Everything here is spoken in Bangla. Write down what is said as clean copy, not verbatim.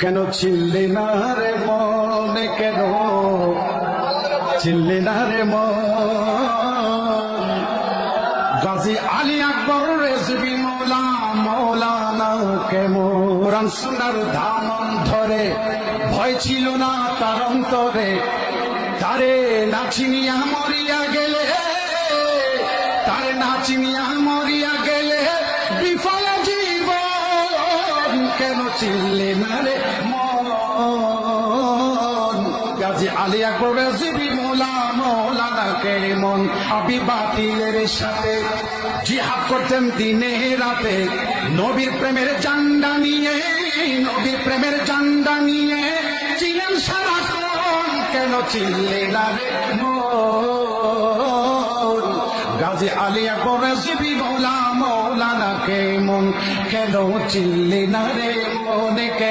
কেন চিল্লি না রে মনে, কেন চিল্লি না রে মন? গাজী আলী আকবর রেজভী মৌলানা কেমন সোনার ধামন ধরে, ভয় ছিল না তার অন্তরে। তারে নাচিনিয়া মরিয়া গেলে, তারে নাচিনিয়া মরিয়া গেলে বিফল জীবন। কেন চিল্লি না রে মন? গাজী আলী আকবর রেজভী মৌলানা কেমন আবি বাতিলের সাথে জিহাদ করতেন দিনে রাতে, নবীর প্রেমের জান্ডা নিয়ে, নবীর প্রেমের জান্ডা নিয়ে ছিলেন সারাক্ষণ। কেন চিল্লি না রে মন? গাজী আলী আকবর রেজভী মৌলানা কেমন, কেন চিল্লি না রে মন?